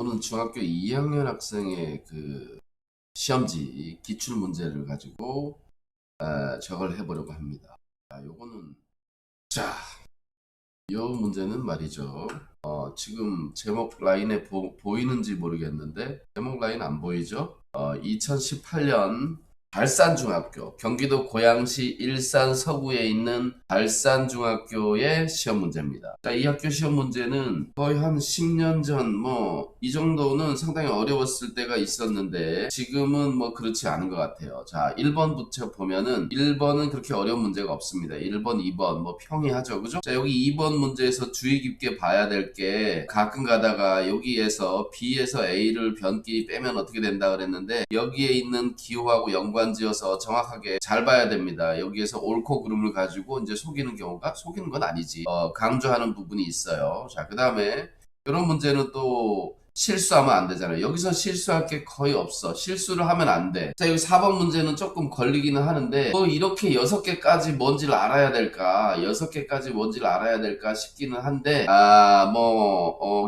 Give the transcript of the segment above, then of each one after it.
오늘은 중학교 2학년 학생의 그 시험지 기출 문제를 가지고 저걸 해보려고 합니다. 요거는 자, 요 문제는 말이죠. 지금 제목 라인에 보이는지 모르겠는데 제목 라인 안 보이죠? 2018년 발산중학교, 경기도 고양시 일산 서구에 있는 발산중학교의 시험 문제입니다. 자, 이 학교 시험 문제는 거의 한 10년 전 이 정도는 상당히 어려웠을 때가 있었는데 지금은 그렇지 않은 것 같아요. 자, 1번부터 보면은 1번은 그렇게 어려운 문제가 없습니다. 1번, 2번 평이하죠. 그죠? 자, 여기 2번 문제에서 주의 깊게 봐야 될 게 가끔 가다가 여기에서 B에서 A를 변끼리 빼면 어떻게 된다 그랬는데 여기에 있는 기호하고 연관지어서 정확하게 잘 봐야 됩니다. 여기에서 옳고 그름을 가지고 이제 속이는 경우가 속이는 건 아니지. 강조하는 부분이 있어요. 자, 그 다음에 이런 문제는 또 실수하면 안 되잖아요. 여기서 실수할 게 거의 없어. 실수를 하면 안 돼. 자, 여기 4번 문제는 조금 걸리기는 하는데 이렇게 6개까지 뭔지를 알아야 될까? 6개까지 뭔지를 알아야 될까 싶기는 한데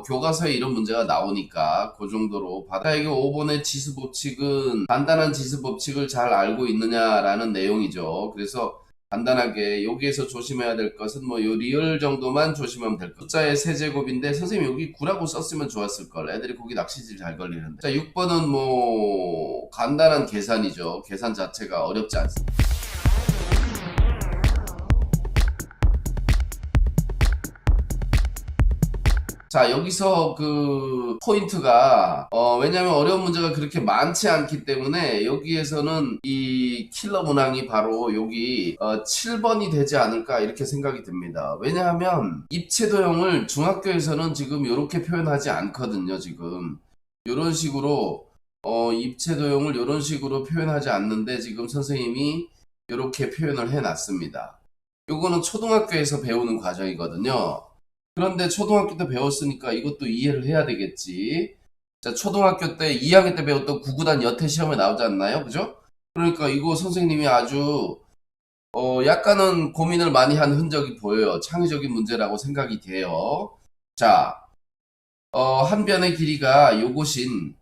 교과서에 이런 문제가 나오니까 그 정도로 받아. 자, 이게 5번의 지수 법칙은 간단한 지수 법칙을 잘 알고 있느냐라는 내용이죠. 그래서 간단하게 여기에서 조심해야 될 것은 요 리을 정도만 조심하면 될 것. 숫자의 세제곱인데 선생님 여기 9라고 썼으면 좋았을 걸. 애들이 거기 낚시질 잘 걸리는데. 자, 6번은 간단한 계산이죠. 계산 자체가 어렵지 않습니다. 자, 여기서 그 포인트가 왜냐면 어려운 문제가 그렇게 많지 않기 때문에 여기에서는 이 킬러 문항이 바로 여기 7번이 되지 않을까 이렇게 생각이 듭니다. 왜냐하면 입체도형을 중학교에서는 지금 이렇게 표현하지 않거든요. 지금 이런 식으로 입체도형을 이런 식으로 표현하지 않는데 지금 선생님이 이렇게 표현을 해놨습니다. 요거는 초등학교에서 배우는 과정이거든요. 그런데 초등학교 때 배웠으니까 이것도 이해를 해야 되겠지. 자, 초등학교 때 2학년 때 배웠던 구구단 여태 시험에 나오지 않나요? 그죠? 그러니까 이거 선생님이 아주 약간은 고민을 많이 한 흔적이 보여요. 창의적인 문제라고 생각이 돼요. 자, 한 변의 길이가 요것인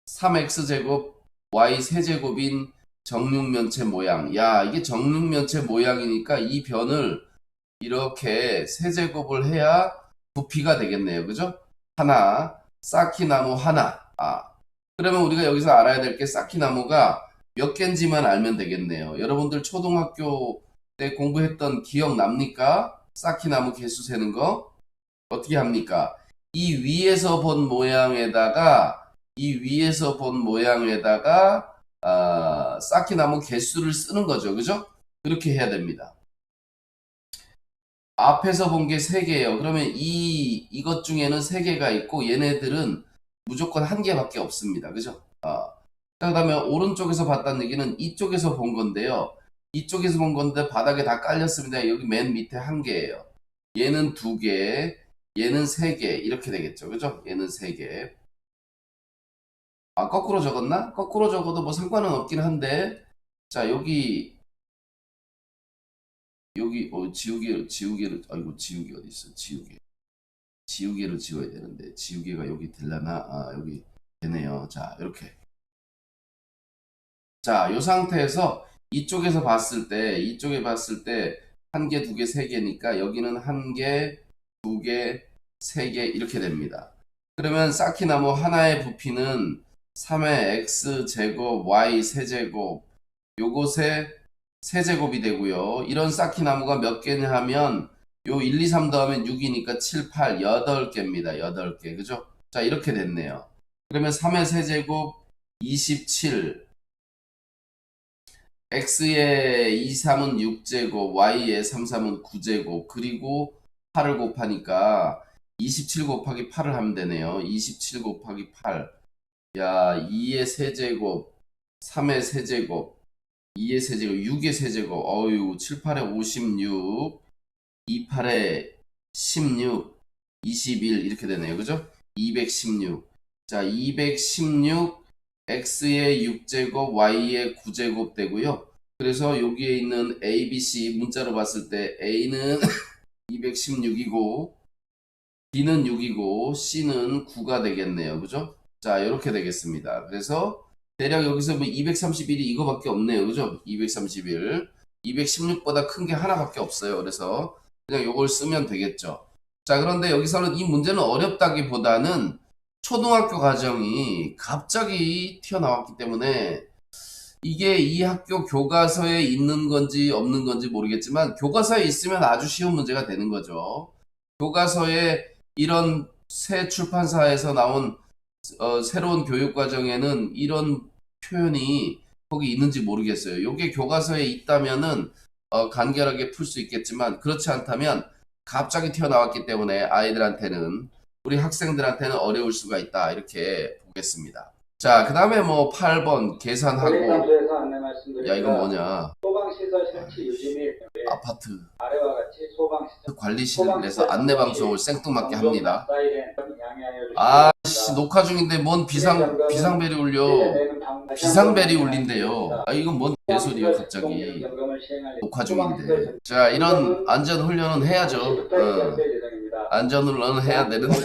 3x제곱 y 세제곱인 정육면체 모양. 야, 이게 정육면체 모양이니까 이 변을 이렇게 세제곱을 해야 부피가 되겠네요. 그죠? 하나, 쌓기나무 하나. 그러면 우리가 여기서 알아야 될 게 쌓기나무가 몇 개인지만 알면 되겠네요. 여러분들 초등학교 때 공부했던 기억 납니까? 쌓기나무 개수 세는 거? 어떻게 합니까? 이 위에서 본 모양에다가 쌓기나무 개수를 쓰는 거죠. 그죠? 그렇게 해야 됩니다. 앞에서 본 게 3개예요. 그러면 이것 중에는 3개가 있고 얘네들은 무조건 1개밖에 없습니다. 그죠? 그 다음에 오른쪽에서 봤다는 얘기는 이쪽에서 본 건데요. 이쪽에서 본 건데 바닥에 다 깔렸습니다. 여기 맨 밑에 1개예요. 얘는 2개, 얘는 3개 이렇게 되겠죠. 그죠? 얘는 3개. 거꾸로 적었나? 거꾸로 적어도 뭐 상관은 없긴 한데 자, 여기 지우개를 아이고 지우개 어디 있어? 지우개를 지워야 되는데 지우개가 여기 들라나? 여기 되네요. 자, 이렇게. 자, 이 상태에서 이쪽에 봤을 때 1개, 2개, 3개니까 여기는 1개, 2개, 3개 이렇게 됩니다. 그러면 쌓기나무 하나의 부피는 3의 x제곱 y 세제곱 요것의 세제곱이 되고요. 이런 쌓기나무가 몇 개냐 하면 요 1, 2, 3 더하면 6이니까 7, 8, 8개입니다. 8개. 그죠? 자, 이렇게 됐네요. 그러면 3의 세제곱 27, x의 2, 3은 6제곱, y의 3, 3은 9제곱, 그리고 8을 곱하니까 27 곱하기 8을 하면 되네요. 27 곱하기 8. 야, 2의 세제곱, 3의 세제곱, 2의 세제곱, 6의 세제곱, 7, 8에 56, 2, 8에 16, 21 이렇게 되네요. 그죠? 216. 자, 216 x의 6제곱, y의 9제곱 되고요. 그래서 여기에 있는 a, b, c 문자로 봤을 때 a는 216이고 B는 6이고 C는 9가 되겠네요. 그죠? 자, 이렇게 되겠습니다. 그래서 대략 여기서 뭐 231이 이거밖에 없네요. 그죠? 231. 216보다 큰 게 하나밖에 없어요. 그래서 그냥 요걸 쓰면 되겠죠. 자, 그런데 여기서는 이 문제는 어렵다기보다는 초등학교 과정이 갑자기 튀어나왔기 때문에 이게 이 학교 교과서에 있는 건지 없는 건지 모르겠지만 교과서에 있으면 아주 쉬운 문제가 되는 거죠. 교과서에 이런 새 출판사에서 나온 새로운 교육 과정에는 이런 표현이 거기 있는지 모르겠어요. 요게 교과서에 있다면은 간결하게 풀 수 있겠지만 그렇지 않다면 갑자기 튀어나왔기 때문에 아이들한테는 우리 학생들한테는 어려울 수가 있다 이렇게 보겠습니다. 자, 그 다음에 뭐 8번 계산하고 야 이건 뭐냐 소방시설 설치 유지 및 아파트 아래와 같이 소방시설 관리실에서 안내방송을 생뚱맞게 합니다. 사이렌 양해하여 아씨 녹화 중인데 뭔 비상벨이 울려. 비상벨이 울린대요. 아 이건 뭔 개소리야 갑자기. 녹화 중인데. 자 이런 안전훈련은 해야죠. 안전훈련은 해야 되는데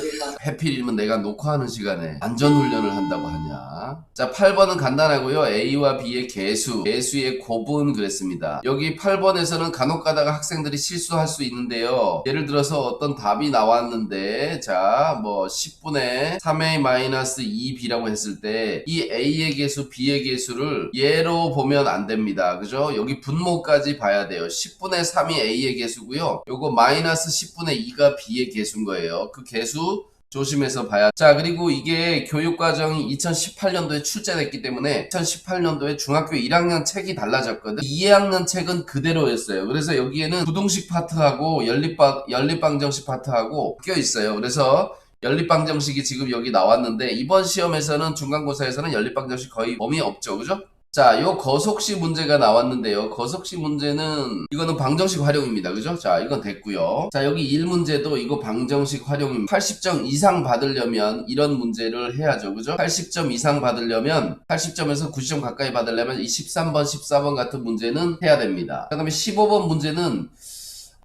해필이면 내가 녹화하는 시간에 안전훈련을 한다고 하냐. 자 8번은 간단하고요. A와 B의 개수의 곱은 그랬습니다. 여기 8번에서는 간혹 가다가 학생들이 실수할 수 있는데요. 예를 들어서 어떤 답이 나왔는데 자 뭐 10분의 3a-2b라고 했을 때 이 A의 개수 B의 개수를 예로 보면 안 됩니다. 그죠? 여기 분모까지 봐야 돼요. 10분의 3이 A의 개수고요. 요거 마이너스 10분의 2가 B의 개수인 거예요. 그 개수 조심해서 봐야. 자, 그리고 이게 교육과정이 2018년도에 출제됐기 때문에 2018년도에 중학교 1학년 책이 달라졌거든. 2학년 책은 그대로였어요. 그래서 여기에는 부동식 파트하고 연립방정식 파트하고 껴 있어요. 그래서 연립방정식이 지금 여기 나왔는데 이번 시험에서는 중간고사에서는 연립방정식 거의 범위 없죠. 그죠? 자, 요 거속시 문제가 나왔는데요. 거속시 문제는 이거는 방정식 활용입니다. 그죠? 자, 이건 됐고요. 자, 여기 1문제도 이거 방정식 활용입니다. 80점 이상 받으려면 이런 문제를 해야죠. 그죠? 80점 이상 받으려면 80점에서 90점 가까이 받으려면 이 13번, 14번 같은 문제는 해야 됩니다. 그다음에 15번 문제는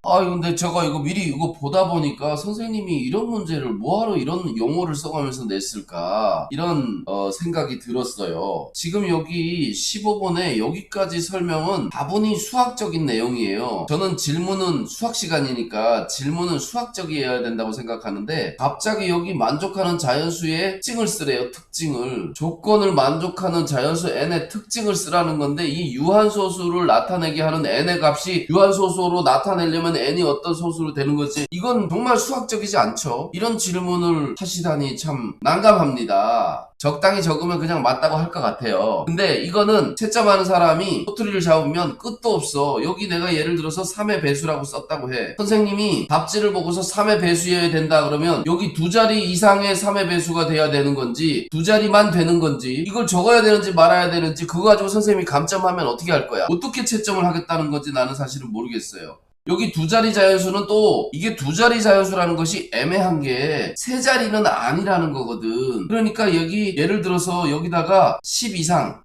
근데 제가 이거 미리 이거 보다 보니까 선생님이 이런 문제를 뭐하러 이런 용어를 써가면서 냈을까 이런 생각이 들었어요. 지금 여기 15번에 여기까지 설명은 다분히 수학적인 내용이에요. 저는 질문은 수학 시간이니까 질문은 수학적이어야 된다고 생각하는데 갑자기 여기 만족하는 자연수의 특징을 쓰래요. 특징을. 조건을 만족하는 자연수 n의 특징을 쓰라는 건데 이 유한소수를 나타내게 하는 n의 값이 유한소수로 나타내려면 n이 어떤 소수로 되는 거지. 이건 정말 수학적이지 않죠. 이런 질문을 하시다니 참 난감합니다. 적당히 적으면 그냥 맞다고 할 것 같아요. 근데 이거는 채점하는 사람이 꼬투리를 잡으면 끝도 없어. 여기 내가 예를 들어서 3의 배수라고 썼다고 해. 선생님이 답지를 보고서 3의 배수여야 된다 그러면 여기 두 자리 이상의 3의 배수가 돼야 되는 건지 두 자리만 되는 건지 이걸 적어야 되는지 말아야 되는지 그거 가지고 선생님이 감점하면 어떻게 할 거야? 어떻게 채점을 하겠다는 건지 나는 사실은 모르겠어요. 여기 두 자리 자연수는 또 이게 두 자리 자연수라는 것이 애매한 게 세 자리는 아니라는 거거든. 그러니까 여기 예를 들어서 여기다가 10 이상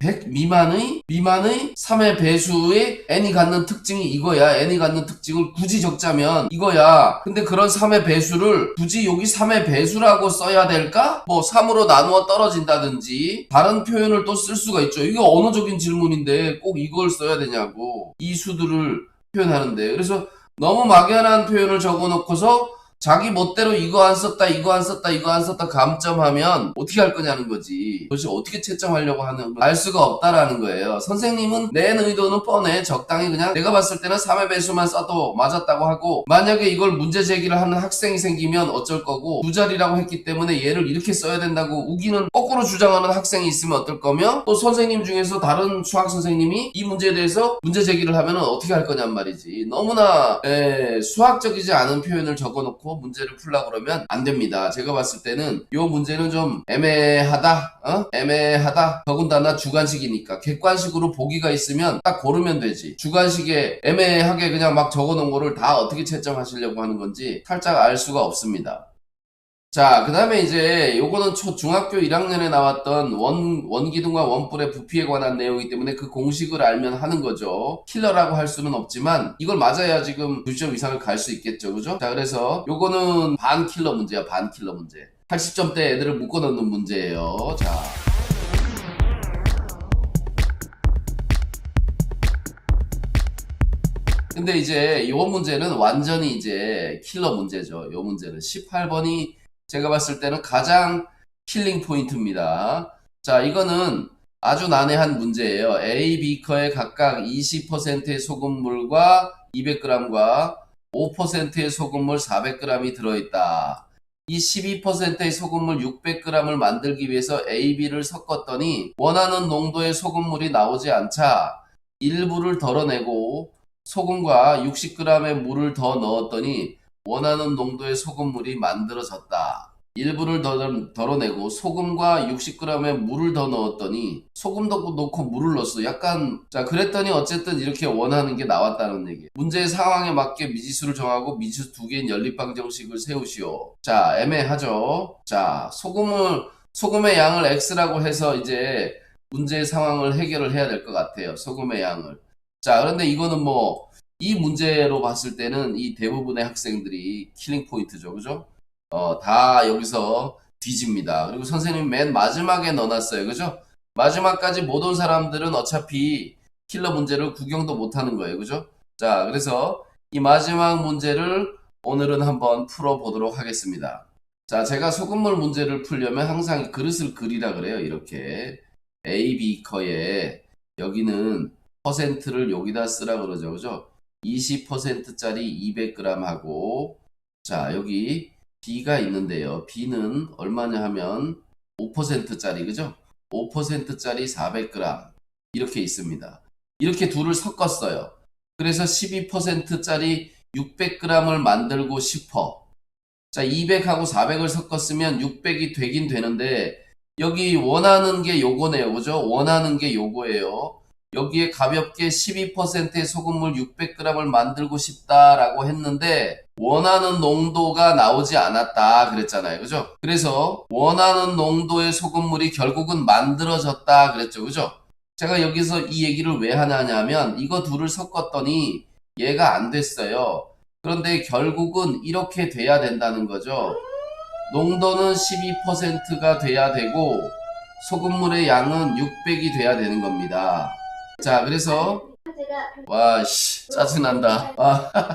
100 미만의 3의 배수의 n이 갖는 특징이 이거야. n이 갖는 특징을 굳이 적자면 이거야. 근데 그런 3의 배수를 굳이 여기 3의 배수라고 써야 될까? 뭐 3으로 나누어 떨어진다든지 다른 표현을 또 쓸 수가 있죠. 이게 언어적인 질문인데 꼭 이걸 써야 되냐고. 이 수들을 표현하는데 그래서 너무 막연한 표현을 적어놓고서 자기 멋대로 이거 안 썼다 감점하면 어떻게 할 거냐는 거지. 그것이 어떻게 채점하려고 하는 알 수가 없다라는 거예요. 선생님은 낸 의도는 뻔해. 적당히 그냥 내가 봤을 때는 3의 배수만 써도 맞았다고 하고 만약에 이걸 문제 제기를 하는 학생이 생기면 어쩔 거고 두 자리라고 했기 때문에 얘를 이렇게 써야 된다고 우기는 거꾸로 주장하는 학생이 있으면 어떨 거며 또 선생님 중에서 다른 수학 선생님이 이 문제에 대해서 문제 제기를 하면 어떻게 할 거냔 말이지. 너무나 수학적이지 않은 표현을 적어놓고 문제를 풀려고 그러면 안 됩니다. 제가 봤을 때는 이 문제는 좀 애매하다. 더군다나 주관식이니까 객관식으로 보기가 있으면 딱 고르면 되지. 주관식에 애매하게 그냥 막 적어놓은 거를 다 어떻게 채점하시려고 하는 건지 살짝 알 수가 없습니다. 자, 그 다음에 이제 요거는 중학교 1학년에 나왔던 원기둥과 원뿔의 부피에 관한 내용이기 때문에 그 공식을 알면 하는 거죠. 킬러라고 할 수는 없지만 이걸 맞아야 지금 90점 이상을 갈 수 있겠죠. 그죠? 자, 그래서 요거는 반 킬러 문제야. 반 킬러 문제. 80점대 애들을 묶어 넣는 문제예요. 자. 근데 이제 요 문제는 완전히 이제 킬러 문제죠. 요 문제는 18번이 제가 봤을 때는 가장 킬링 포인트입니다. 자, 이거는 아주 난해한 문제예요. A, B커에 각각 20%의 소금물과 200g과 5%의 소금물 400g이 들어있다. 이 12%의 소금물 600g을 만들기 위해서 A, B를 섞었더니 원하는 농도의 소금물이 나오지 않자 일부를 덜어내고 소금과 60g의 물을 더 넣었더니 원하는 농도의 소금물이 만들어졌다. 일부를 덜어내고 소금과 60g의 물을 더 넣었더니 소금도 넣고 물을 넣었어. 약간 자 그랬더니 어쨌든 이렇게 원하는 게 나왔다는 얘기. 문제의 상황에 맞게 미지수를 정하고 미지수 두 개인 연립방정식을 세우시오. 자 애매하죠. 자 소금의 양을 x라고 해서 이제 문제의 상황을 해결을 해야 될 것 같아요. 소금의 양을. 자, 그런데 이거는 뭐, 이 문제로 봤을 때는 이 대부분의 학생들이 킬링 포인트죠. 그죠? 다 여기서 뒤집니다. 그리고 선생님이 맨 마지막에 넣어놨어요. 그죠? 마지막까지 못 온 사람들은 어차피 킬러 문제를 구경도 못 하는 거예요. 그죠? 자, 그래서 이 마지막 문제를 오늘은 한번 풀어보도록 하겠습니다. 자, 제가 소금물 문제를 풀려면 항상 그릇을 그리라 그래요. 이렇게. A, B 커에 여기는 퍼센트를 여기다 쓰라 그러죠. 그죠? 20%짜리 200g 하고 자 여기 B가 있는데요. B는 얼마냐 하면 5%짜리 그죠? 5%짜리 400g 이렇게 있습니다. 이렇게 둘을 섞었어요. 그래서 12%짜리 600g을 만들고 싶어. 자 200하고 400을 섞었으면 600이 되긴 되는데 여기 원하는 게 요거네요. 그죠? 원하는 게 요거예요. 여기에 가볍게 12%의 소금물 600g을 만들고 싶다라고 했는데 원하는 농도가 나오지 않았다 그랬잖아요. 그죠? 그래서 원하는 농도의 소금물이 결국은 만들어졌다 그랬죠. 그죠? 제가 여기서 이 얘기를 왜 하냐면 이거 둘을 섞었더니 얘가 안 됐어요. 그런데 결국은 이렇게 돼야 된다는 거죠. 농도는 12%가 돼야 되고 소금물의 양은 600이 돼야 되는 겁니다. 자, 그래서 와, 씨, 짜증난다.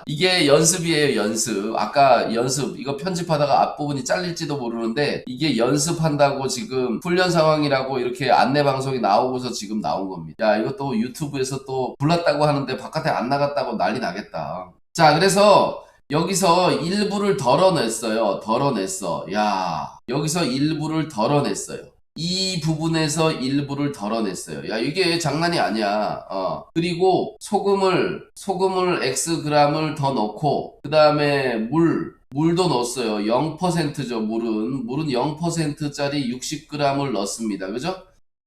이게 연습이에요, 연습. 아까 연습, 이거 편집하다가 앞부분이 잘릴지도 모르는데, 이게 연습한다고 지금 훈련 상황이라고 이렇게 안내 방송이 나오고서 지금 나온 겁니다. 야, 이것도 유튜브에서 또 불렀다고 하는데 바깥에 안 나갔다고 난리 나겠다. 자, 그래서 여기서 일부를 덜어냈어요. 덜어냈어. 야, 여기서 일부를 덜어냈어요. 이 부분에서 일부를 덜어냈어요. 야, 이게 장난이 아니야. 그리고 소금을 Xg을 더 넣고, 그 다음에 물도 넣었어요. 0%죠, 물은 0%짜리 60g을 넣습니다. 그죠?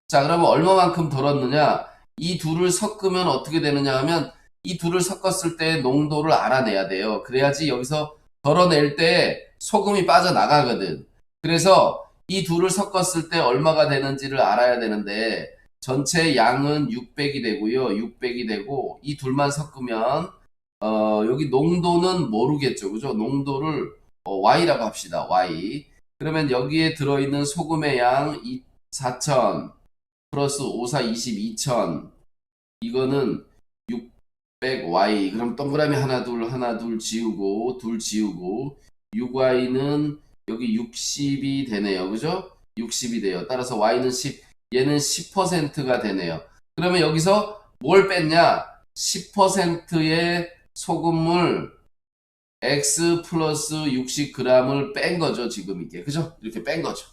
자, 그러면 얼마만큼 덜었느냐? 이 둘을 섞으면 어떻게 되느냐 하면, 이 둘을 섞었을 때 농도를 알아내야 돼요. 그래야지 여기서 덜어낼 때 소금이 빠져나가거든. 그래서 이 둘을 섞었을 때 얼마가 되는지를 알아야 되는데 전체 양은 600이 되고요. 600이 되고 이 둘만 섞으면 여기 농도는 모르겠죠. 그죠? 농도를 Y라고 합시다. Y. 그러면 여기에 들어있는 소금의 양 4000 플러스 54 22000 이거는 600Y. 그럼 동그라미 하나 둘 지우고 둘 지우고 6Y는 여기 60이 되네요. 그죠? 60이 돼요. 따라서 Y는 10, 얘는 10%가 되네요. 그러면 여기서 뭘 뺐냐? 10%의 소금물 X 플러스 60g을 뺀 거죠. 지금 이게. 그죠? 이렇게 뺀 거죠.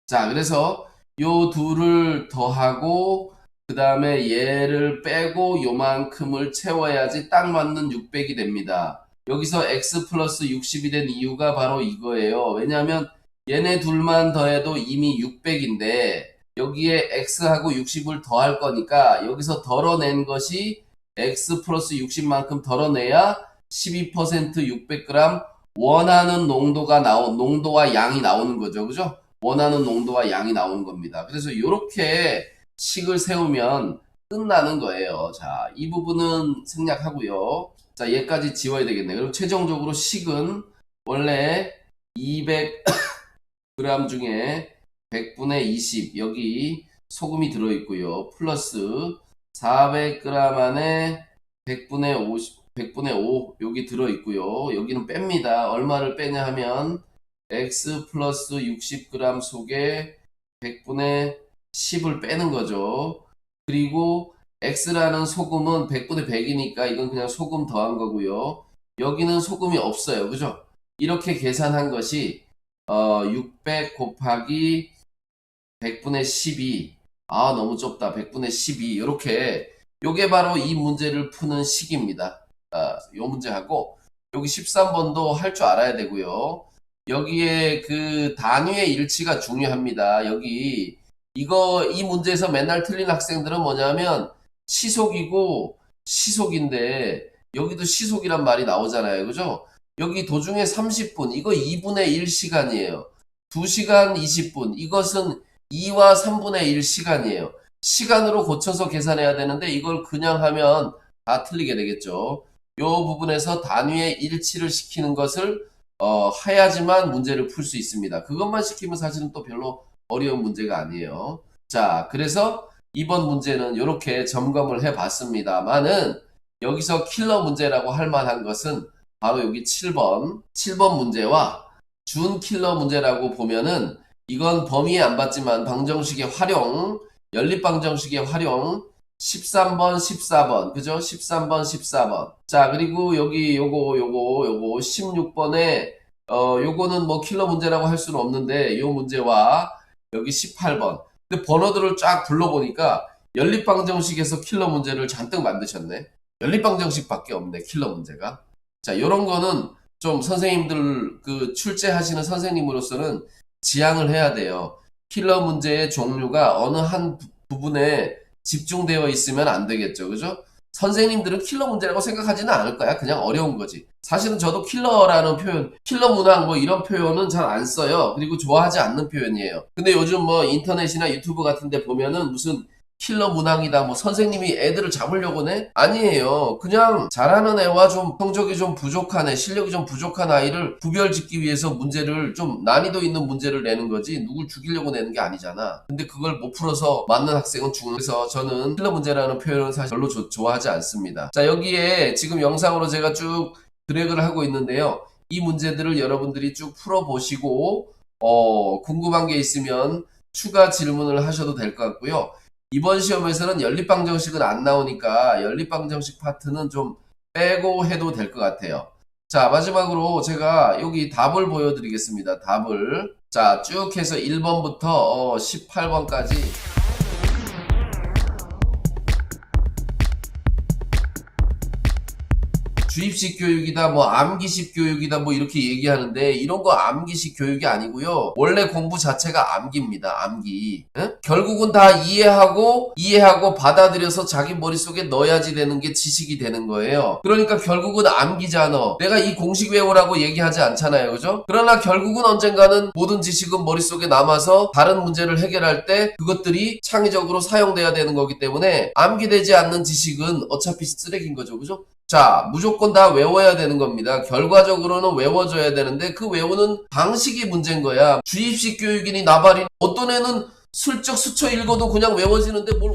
자, 그래서 요 둘을 더하고 그 다음에 얘를 빼고 요만큼을 채워야지 딱 맞는 600이 됩니다. 여기서 x 플러스 60이 된 이유가 바로 이거예요. 왜냐하면 얘네 둘만 더해도 이미 600인데 여기에 x하고 60을 더할 거니까 여기서 덜어낸 것이 x 플러스 60만큼 덜어내야 12% 600g 원하는 농도와 양이 나오는 거죠. 그죠? 원하는 농도와 양이 나오는 겁니다. 그래서 이렇게 식을 세우면 끝나는 거예요. 자, 이 부분은 생략하고요. 자, 얘까지 지워야 되겠네. 그럼 최종적으로 식은 원래 200g 중에 100분의 20 여기 소금이 들어있고요. 플러스 400g 안에 100분의 5 여기 들어있고요. 여기는 뺍니다. 얼마를 빼냐 하면 x 플러스 60g 속에 100분의 10을 빼는 거죠. 그리고 x라는 소금은 100분의 100이니까 이건 그냥 소금 더한 거고요. 여기는 소금이 없어요. 그죠? 이렇게 계산한 것이 600 곱하기 100분의 12 너무 좁다. 100분의 12 이렇게 요게 바로 이 문제를 푸는 식입니다. 요 문제하고 여기 13번도 할 줄 알아야 되고요. 여기에 그 단위의 일치가 중요합니다. 여기 이 문제에서 맨날 틀린 학생들은 뭐냐면 시속이고 시속인데 여기도 시속이란 말이 나오잖아요. 그죠? 여기 도중에 30분 이거 2분의 1 시간이에요. 2시간 20분 이것은 2와 3분의 1 시간이에요. 시간으로 고쳐서 계산해야 되는데 이걸 그냥 하면 다 틀리게 되겠죠. 이 부분에서 단위의 일치를 시키는 것을 해야지만 문제를 풀 수 있습니다. 그것만 시키면 사실은 또 별로 어려운 문제가 아니에요. 자, 그래서 이번 문제는 이렇게 점검을 해봤습니다만은 여기서 킬러 문제라고 할 만한 것은 바로 여기 7번 문제와 준 킬러 문제라고 보면은 이건 범위에 안 받지만 방정식의 활용, 연립방정식의 활용 13번, 14번. 그죠? 13번, 14번. 자, 그리고 여기 요거 16번에 요거는 뭐 킬러 문제라고 할 수는 없는데 요 문제와 여기 18번. 근데 번호들을 쫙 불러보니까 연립방정식에서 킬러 문제를 잔뜩 만드셨네. 연립방정식밖에 없네, 킬러 문제가. 자, 요런 거는 좀 선생님들 그 출제하시는 선생님으로서는 지양을 해야 돼요. 킬러 문제의 종류가 어느 한 부분에 집중되어 있으면 안 되겠죠. 그죠? 선생님들은 킬러 문제라고 생각하지는 않을 거야. 그냥 어려운 거지. 사실은 저도 킬러라는 표현, 킬러 문항 뭐 이런 표현은 잘 안 써요. 그리고 좋아하지 않는 표현이에요. 근데 요즘 뭐 인터넷이나 유튜브 같은 데 보면은 무슨 킬러 문항이다. 뭐 선생님이 애들을 잡으려고 해? 아니에요. 그냥 잘하는 애와 좀 성적이 좀 부족한 애, 실력이 좀 부족한 아이를 구별짓기 위해서 문제를 좀 난이도 있는 문제를 내는 거지 누굴 죽이려고 내는 게 아니잖아. 근데 그걸 못 풀어서 맞는 학생은 죽는. 그래서 저는 킬러 문제라는 표현은 사실 별로 좋아하지 않습니다. 자, 여기에 지금 영상으로 제가 쭉 드래그를 하고 있는데요. 이 문제들을 여러분들이 쭉 풀어보시고 궁금한 게 있으면 추가 질문을 하셔도 될 것 같고요. 이번 시험에서는 연립방정식은 안 나오니까 연립방정식 파트는 좀 빼고 해도 될 것 같아요. 자, 마지막으로 제가 여기 답을 보여드리겠습니다. 답을. 자, 쭉 해서 1번부터 18번까지. 주입식 교육이다, 뭐 암기식 교육이다, 뭐 이렇게 얘기하는데 이런 거 암기식 교육이 아니고요. 원래 공부 자체가 암기입니다. 암기. 응? 결국은 다 이해하고 받아들여서 자기 머릿속에 넣어야지 되는 게 지식이 되는 거예요. 그러니까 결국은 암기잖아. 내가 이 공식 외우라고 얘기하지 않잖아요. 그죠? 그러나 결국은 언젠가는 모든 지식은 머릿속에 남아서 다른 문제를 해결할 때 그것들이 창의적으로 사용돼야 되는 거기 때문에 암기되지 않는 지식은 어차피 쓰레기인 거죠. 그죠? 자, 무조건 다 외워야 되는 겁니다. 결과적으로는 외워줘야 되는데 그 외우는 방식이 문제인 거야. 주입식 교육이니 나발이니 어떤 애는 슬쩍 스쳐 읽어도 그냥 외워지는데 뭘